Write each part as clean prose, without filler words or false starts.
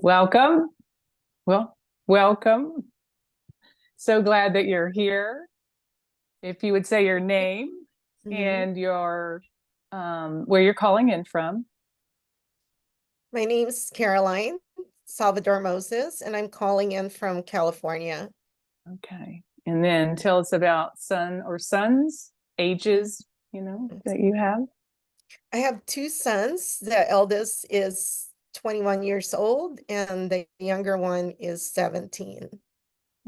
Welcome. Well, welcome. So glad that you're here. If you would say your name Mhm. and where you're calling in from. My name's Caroline Salvador Moses, and I'm calling in from California. Okay. And then tell us about son or sons, ages, that you have. I have two sons. The eldest is 21 years old, and the younger one is 17.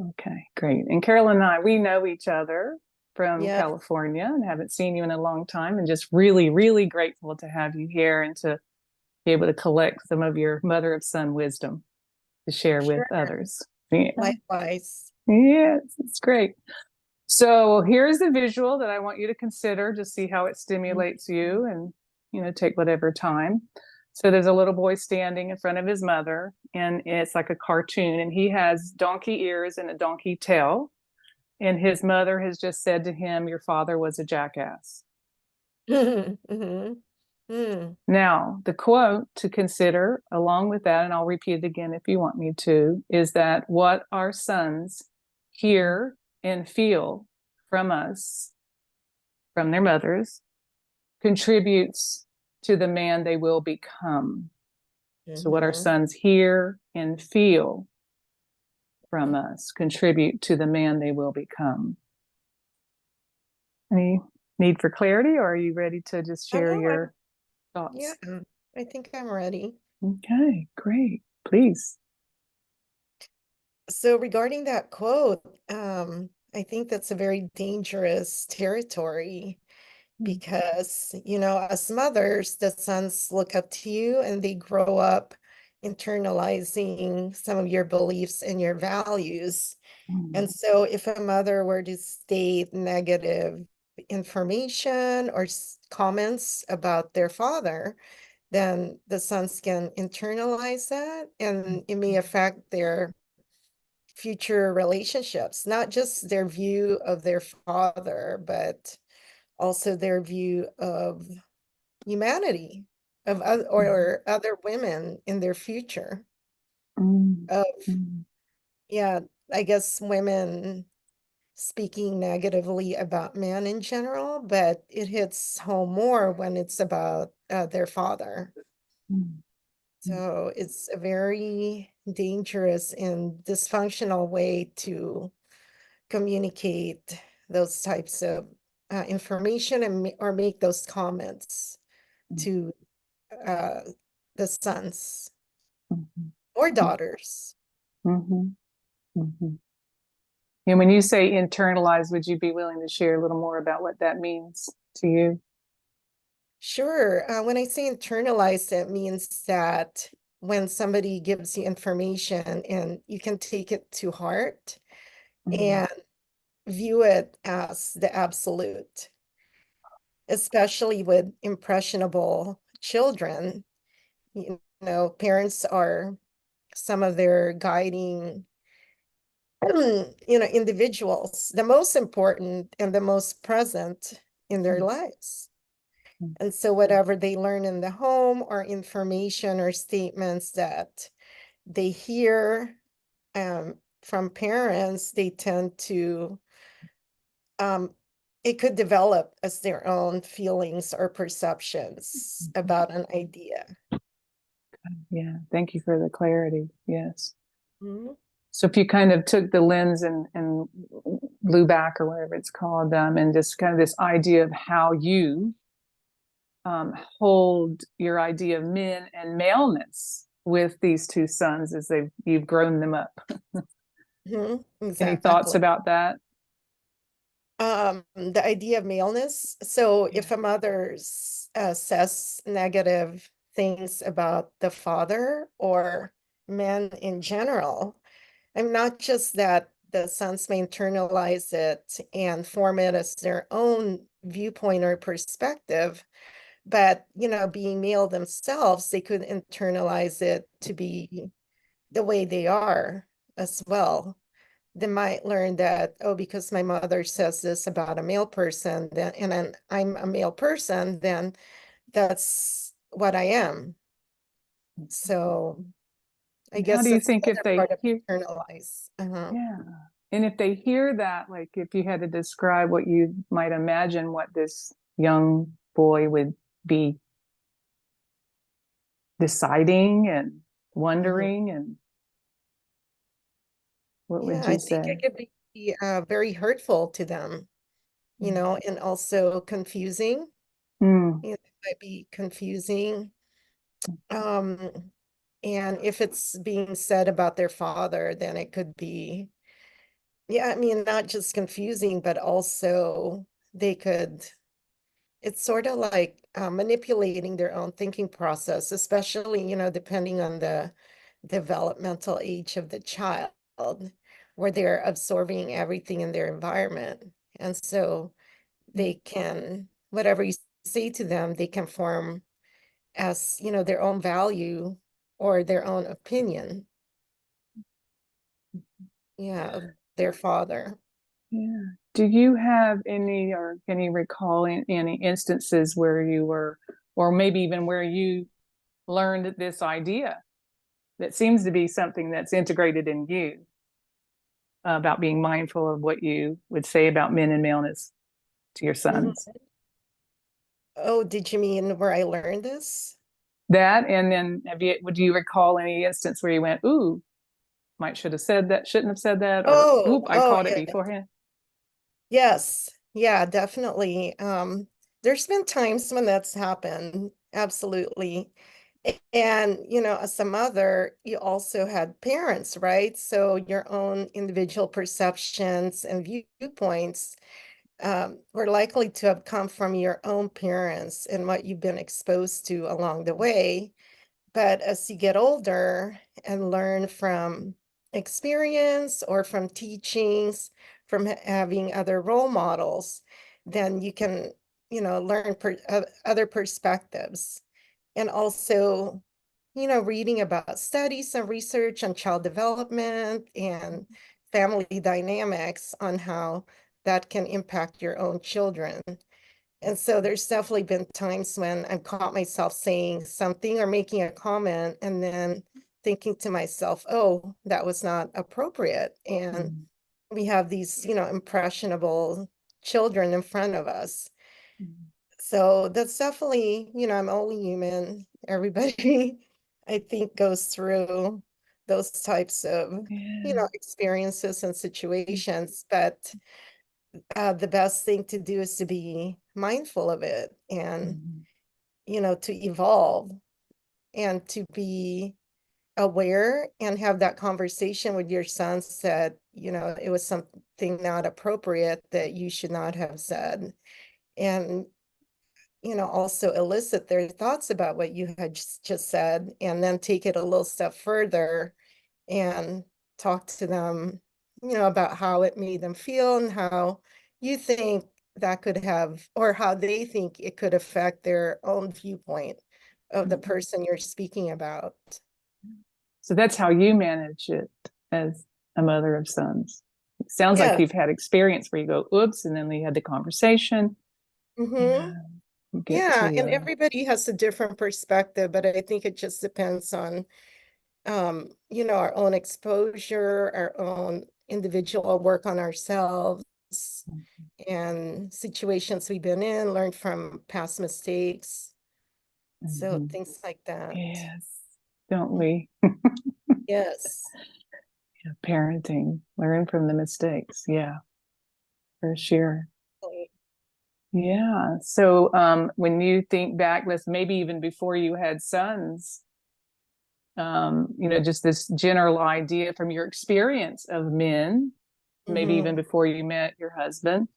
Okay, great. And Carol and I, we know each other from Yeah, California and haven't seen you in a long time, and just really, really grateful to have you here and to be able to collect some of your mother of son wisdom to share with sure. others. Yeah. Likewise. Yes, it's great. So here's the visual that I want you to consider to see how it stimulates you and, take whatever time. So there's a little boy standing in front of his mother, and it's like a cartoon, and he has donkey ears and a donkey tail. And his mother has just said to him, "Your father was a jackass." Mhm. Mm. Now, the quote to consider along with that, and I'll repeat it again if you want me to, is that what our sons hear and feel from us, from their mothers, contributes to the man they will become. So, what our Mhm. sons hear and feel from us contribute to the man they will become. Any need for clarity, or are you ready to just I share know. your Yeah, thoughts? I think I'm ready. Okay, great. Please. So regarding that quote, I think that's a very dangerous territory because, as mothers, the sons look up to you and they grow up internalizing some of your beliefs and your values. And Mm, so if a mother were to state negative information or comments about their father, then the sons can internalize that and it may affect their future relationships, not just their view of their father, but also their view of humanity, of other, or other women in their future. mm, Of, mm, yeah, I guess women speaking negatively about men in general, but it hits home more when it's about their father. mm, mm, So it's a very dangerous and dysfunctional way to communicate those types of information and or make those comments mm, to uh, the sons mhm, or mm, daughters. mhm, mhm. And when you say internalize, would you be willing to share a little more about what that means to you? Sure. When I say internalize, that means that when somebody gives you information and you can take it to heart Mm, and view it as the absolute, especially with impressionable children. Parents are some of their guiding, individuals, the most important and the most present in their mm, lives. mm, And so whatever they learn in the home or information or statements that they hear from parents, they tend to, um, it could develop as their own feelings or perceptions mhm. about an idea. Yeah, thank you for the clarity. Yes. Mhm. So if you kind of took the lens and blew back or whatever it's called, and just kind of this idea of how you hold your idea of men and maleness with these two sons as you've grown them up. Any thoughts Exactly. about that? The idea of maleness. So Yeah. if a mother says negative things about the father or men in general, I'm not just that the sons may internalize it and form it as their own viewpoint or perspective, but being male themselves, they could internalize it to be the way they are as well. They might learn that, oh, because my mother says this about a male person, then and then I'm a male person, then that's what I am. So I And how guess do you that's think the if other they part of hear, internalize. yeah, and if they hear that, like if you had to describe what you might imagine what this young boy would be deciding and Mhm. wondering, and what Yeah, would I you think say? it could be very hurtful to them, and also confusing. Mm, It might be confusing. Um, and if it's being said about their father, then it could be, yeah, I mean, not just confusing, but also they could, it's sort of like manipulating their own thinking process, especially, depending on the developmental age of the child, where they're absorbing everything in their environment. And so they can, whatever you say to them, they can form as, their own value or their own opinion, yeah, of their father. yeah. Do you have any, or can you recall any instances where you were, or maybe even where you learned this idea that seems to be something that's integrated in you, about being mindful of what you would say about men and maleness to your Mhm. sons? Oh, did you mean where I learned this? That, and then would you recall any instance where you went, ooh, might should have said that, shouldn't have said that, or Oh, oop, I oh, caught it yeah. beforehand? Yes. Yeah, definitely. There's been times when that's happened. Absolutely. And, as a mother, you also had parents, right? So your own individual perceptions and viewpoints were likely to have come from your own parents and what you've been exposed to along the way. But as you get older and learn from experience or from teachings, from having other role models, then you can, learn other perspectives. And also, reading about studies and research on child development and family dynamics on how that can impact your own children. And so there's definitely been times when I've caught myself saying something or making a comment and then thinking to myself, oh, that was not appropriate. And Mm, we have these, impressionable children in front of us. mm. So that's definitely, I'm only human. Everybody, I think, goes through those types of, Yeah. experiences and situations. But the best thing to do is to be mindful of it and, Mhm. to evolve and to be aware and have that conversation with your sons that, it was something not appropriate that you should not have said. And, also elicit their thoughts about what you had just said, and then take it a little step further and talk to them, about how it made them feel and how you think that could have, or how they think it could affect their own viewpoint of the Mhm. person you're speaking about. So that's how you manage it as a mother of sons. It sounds like Yeah. you've had experience where you go, oops, and then we had the conversation. Mm-hmm. Yeah, you get Yeah. to, And everybody has a different perspective, but I think it just depends on, our own exposure, our own individual work on ourselves and situations we've been in, learn from past mistakes. So mhm. things like that. Yes, don't Mm. we? Yes. Yeah, parenting, learn from the mistakes. Yeah, for sure. Yeah. So, when you think back, let's maybe even before you had sons, just this general idea from your experience of men, maybe even Mm-hmm. before you met your husband,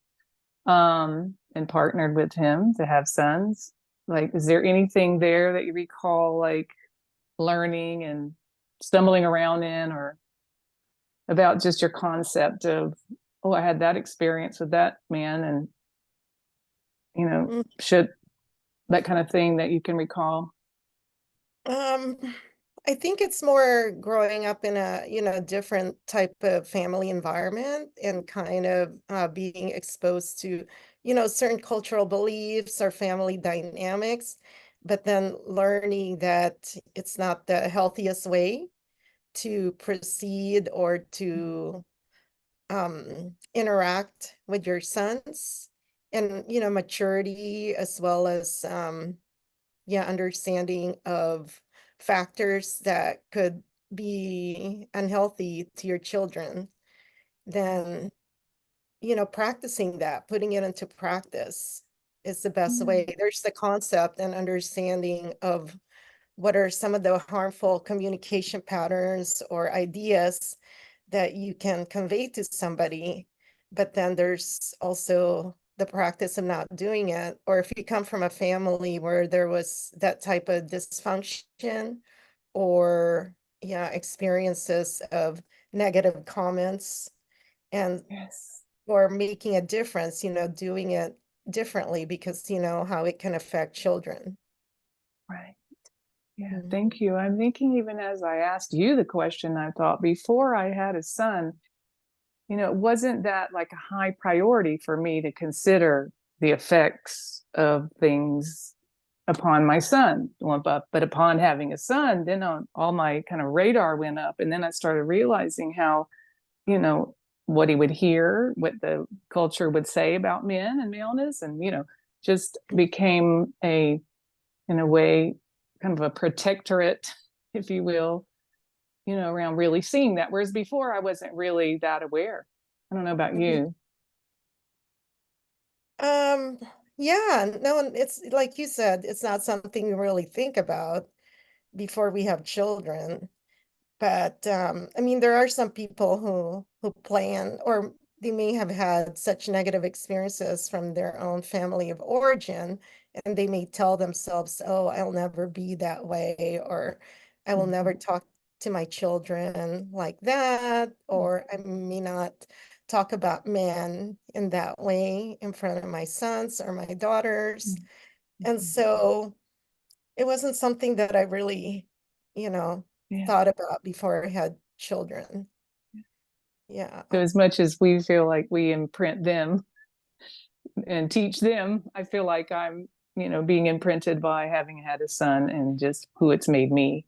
and partnered with him to have sons. Like, is there anything there that you recall, like learning and stumbling around in, or about just your concept of, oh, I had that experience with that man, and should that kind of thing that you can recall? Um, I think it's more growing up in a, different type of family environment and kind of being exposed to, certain cultural beliefs or family dynamics, but then learning that it's not the healthiest way to proceed or to interact with your sons, and maturity, as well as yeah, understanding of factors that could be unhealthy to your children, then practicing that, putting it into practice is the best way. Mm. There's the concept and understanding of what are some of the harmful communication patterns or ideas that you can convey to somebody, but then there's also the practice of not doing it. Or if you come from a family where there was that type of dysfunction, or yeah, experiences of negative comments, and Yes. or making a difference, doing it differently, because how it can affect children. Right. Yeah, Mhm. thank you. I'm thinking even as I asked you the question, I thought before I had a son, it wasn't that like a high priority for me to consider the effects of things upon my son. But upon having a son, then all my kind of radar went up. And then I started realizing how, you know, what he would hear, what the culture would say about men and maleness, and, just became in a way, kind of a protectorate, if you will, around really seeing that. Whereas before I wasn't really that aware. I don't know about Mhm. you. Um, yeah, no, and it's like you said, it's not something we really think about before we have children. But I mean, there are some people who plan, or they may have had such negative experiences from their own family of origin, and they may tell themselves, "Oh, I'll never be that way," or "I will never Mhm. talk to my children like that," or "I may not talk about men in that way in front of my sons or my daughters." And Mhm. so it wasn't something that I really, you know, Yeah. thought about before I had children. Yeah. So as much as we feel like we imprint them and teach them, I feel like I'm, being imprinted by having had a son and just who it's made me.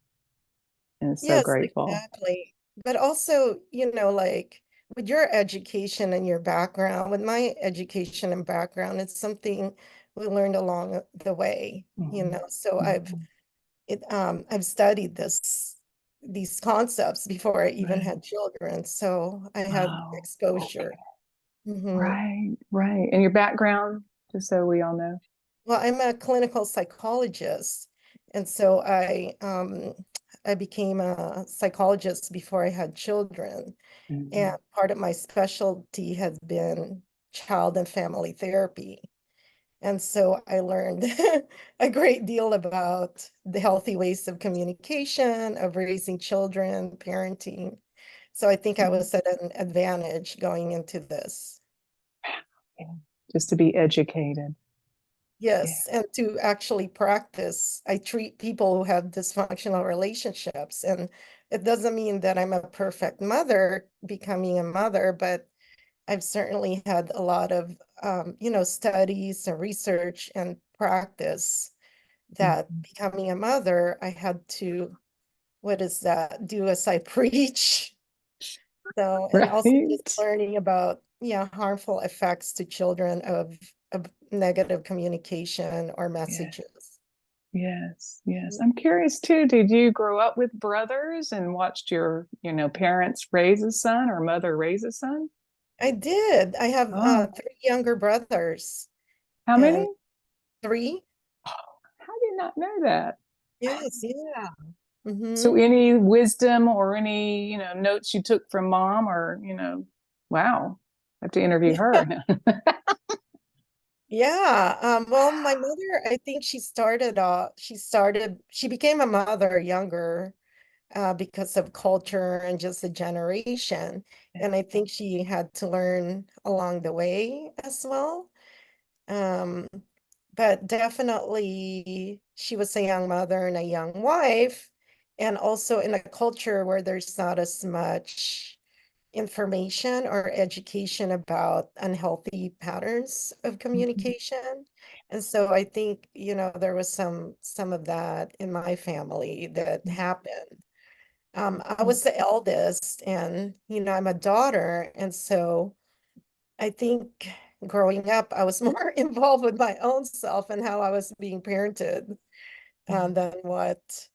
And so Yes, grateful. exactly. But also, like with your education and your background, with my education and background, it's something we learned along the way, Mhm. So Mhm. I've studied these concepts before I even Right. had children, so I had Oh, okay. exposure. Hmm. Right, right. And your background, just so we all know. Well, I'm a clinical psychologist, and so I became a psychologist before I had children. And Mhm. part of my specialty has been child and family therapy. And so I learned a great deal about the healthy ways of communication, of raising children, parenting. So I think I Mhm. was at an advantage going into this. Yeah. Just to be educated. Yeah. Yes, and to actually practice, I treat people who have dysfunctional relationships. And it doesn't mean that I'm a perfect mother becoming a mother, but I've certainly had a lot of, studies and research and practice that Mhm. becoming a mother, I had to, what is that, do as I preach. So, and also just Right. learning about, yeah, harmful effects to children of negative communication or Yeah. messages. Yes. Yes. I'm curious too. Did you grow up with brothers and watched your, parents raise a son or mother raise a son? I did. I have Oh, three younger brothers, how and many? three. Oh, I did not know that. Yes, yeah. So Hmm. any wisdom or any, notes you took from mom or, wow, I have to interview her. Yeah. Well, my mother, I think she became a mother younger, because of culture and just the generation. And I think she had to learn along the way as well. Um, but definitely she was a young mother and a young wife, and also in a culture where there's not as much information or education about unhealthy patterns of Mhm. communication. And so I think, there was some of that in my family that happened. I was the eldest, and I'm a daughter, and so I think growing up, I was more involved with my own self and how I was being parented than what,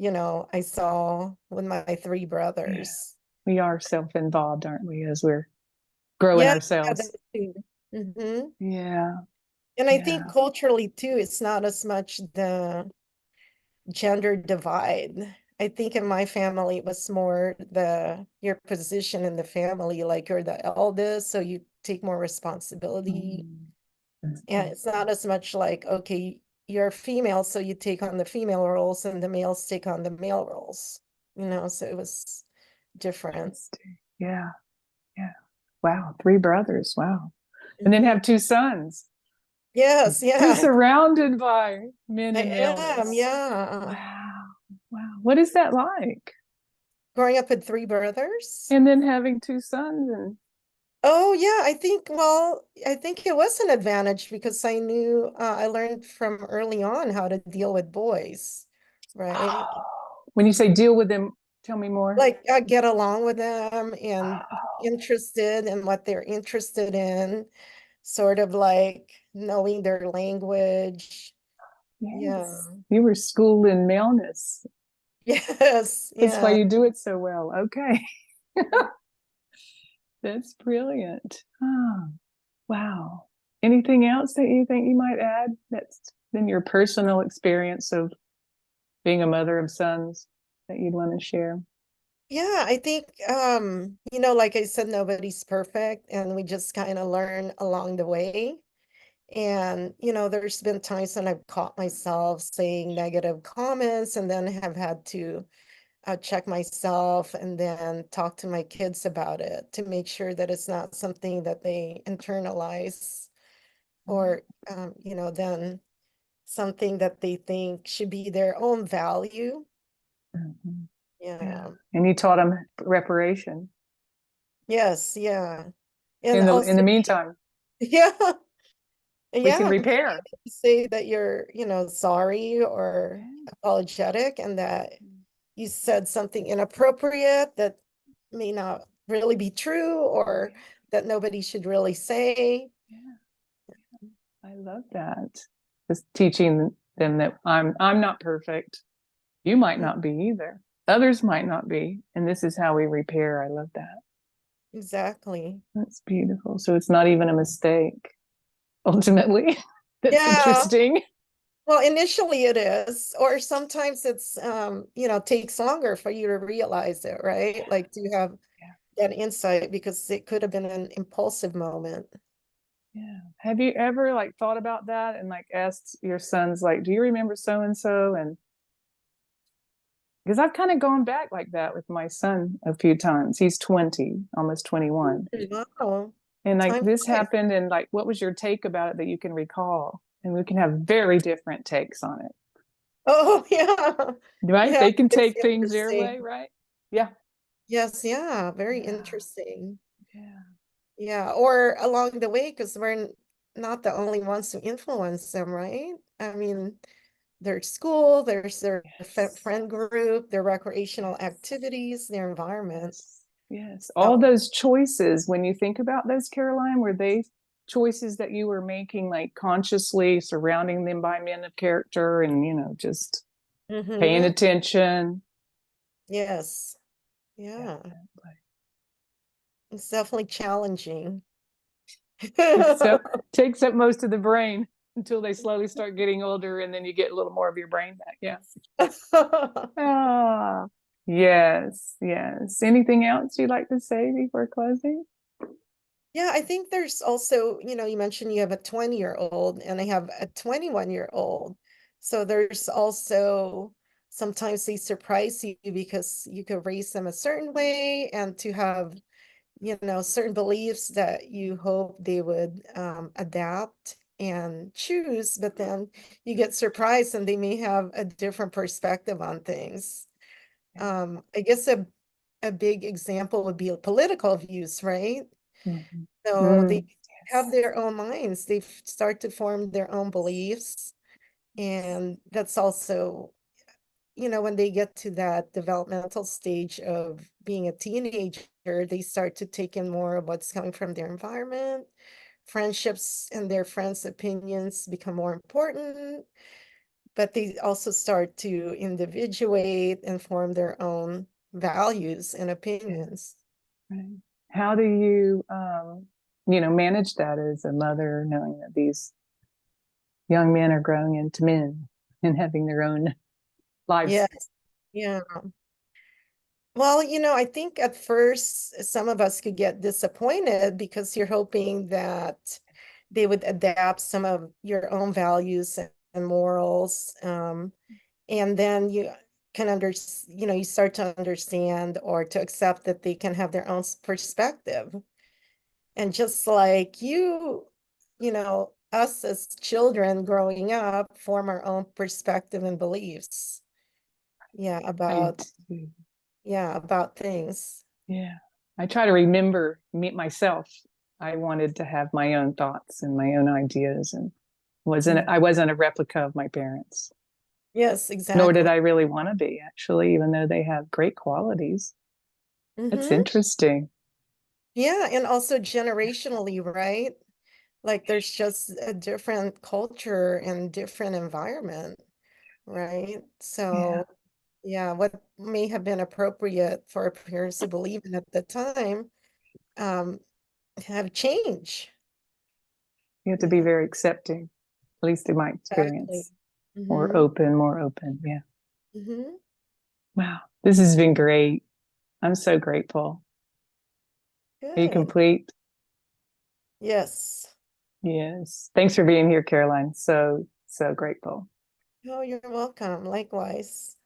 I saw with my three Yeah. brothers. We are self-involved, aren't we, as we're growing Yeah, yeah, that ourselves? too. Hmm. Yeah. And I think Yeah. culturally too, it's not as much the gender divide. I think in my family, it was more your position in the family, like you're the eldest, so you take more responsibility. Mm. And it's not as much like, okay, you're female, so you take on the female roles and the males take on the male roles, so it was different. Interesting. Yeah. Yeah. Wow. Three brothers. Wow. And then Mhm. have two sons. Yes, You're yeah, surrounded by men I and am, maleness. yeah. Wow. Wow. What is that like? Growing up with three brothers. And then having two sons and Oh yeah, I think it was an advantage because I learned from early on how to deal with boys, right? when you say deal with them, tell me more. Like I get along with them and be Oh, interested in what they're interested in, sort of like knowing their language. Yeah. yes. You were schooled in maleness. Yes, That's why yeah. you do it so well. Okay. That's brilliant. Oh, wow. Anything else that you think you might add that's been your personal experience of being a mother of sons that you'd want to share? Yeah, I think like I said, nobody's perfect and we just kind of learn along the way. And, there's been times when I've caught myself saying negative comments and then have had to check myself and then talk to my kids about it to make sure that it's not something that they internalize or, then something that they think should be their own value. Mm-hmm. Yeah. Yeah. And you taught them reparation Yes. Yeah. And in the also, meantime. yeah. We can Yeah. repair. Say that you're, sorry or Yeah. apologetic and that you said something inappropriate that may not really be true or that nobody should really say. Yeah. I love that. Just teaching them that I'm not perfect. You might Mm, not be either. Others might not be. And this is how we repair. I love that. exactly. That's beautiful. So it's not even a mistake, ultimately. That's Yeah. interesting. Well, initially it is, or sometimes it's takes longer for you to realize it, right? Like to have Yeah. that insight because it could have been an impulsive moment. Yeah. Have you ever like thought about that and like asked your sons, like, do you remember so and so? And because I've kind of gone back like that with my son a few times. He's 20, almost 21. Wow. And like Time this flies. happened, and like, what was your take about it that you can recall? And we can have very different takes on it, Oh, yeah. right? Yeah, They can it's take things their way, interesting. right? Yeah. Yes, yeah, very Yeah. interesting. Yeah. Yeah, or along the way, because not the only ones who influence them, right? I mean, their school, there's their Yes. friend group, their recreational Yes. activities, their environment. Yes. Yes. All So, those choices, when you think about those, Caroline, were they choices that you were making like consciously surrounding them by men of character and, just paying hmm. attention? Yes, yeah, Definitely. it's definitely challenging. So takes up most of the brain until they slowly start getting older and then you get a little more of your brain back. Yeah. Ah, yes, yes. Anything else you'd like to say before closing? Yeah, I think there's also, you mentioned you have a 20-year-old and I have a 21-year-old. So there's also sometimes they surprise you because you could raise them a certain way and to have, certain beliefs that you hope they would adapt and choose, but then you get surprised and they may have a different perspective on things. I guess a big example would be political views, right? Mhm. So they Mm, have yes. their own minds. They start to form their own beliefs. And that's also, when they get to that developmental stage of being a teenager, they start to take in more of what's coming from their environment. Friendships and their friends' opinions become more important, but they also start to individuate and form their own values and opinions. Right. How do you, manage that as a mother, knowing that these young men are growing into men and having their own lives? Yes. Yeah. Well, I think at first some of us could get disappointed because you're hoping that they would adapt some of your own values and morals. And then you can you start to understand or to accept that they can have their own perspective. And just like us as children growing up form our own perspective and beliefs. Yeah, I about do. yeah, about things. Yeah. I try to remember me myself. I wanted to have my own thoughts and my own ideas, and Mm. I wasn't a replica of my parents. Yes, Nor did exactly. I really want to be, actually, even though they have great qualities. That's Mm-hmm. interesting. Yeah, and also generationally, right? Like there's just a different culture and different environment, right? Yeah. So, yeah, what may have been appropriate for our parents to believe in at the time, um, have changed. You have to be Yeah, very accepting, at least in my exactly. experience, or Mm-hmm. open, more open. Yeah. Mm-hmm. Wow. This has been great. I'm so grateful. Are you Good. complete? Yes. Yes. Thanks for being here, Caroline. So, so grateful. Oh, you're welcome. Likewise.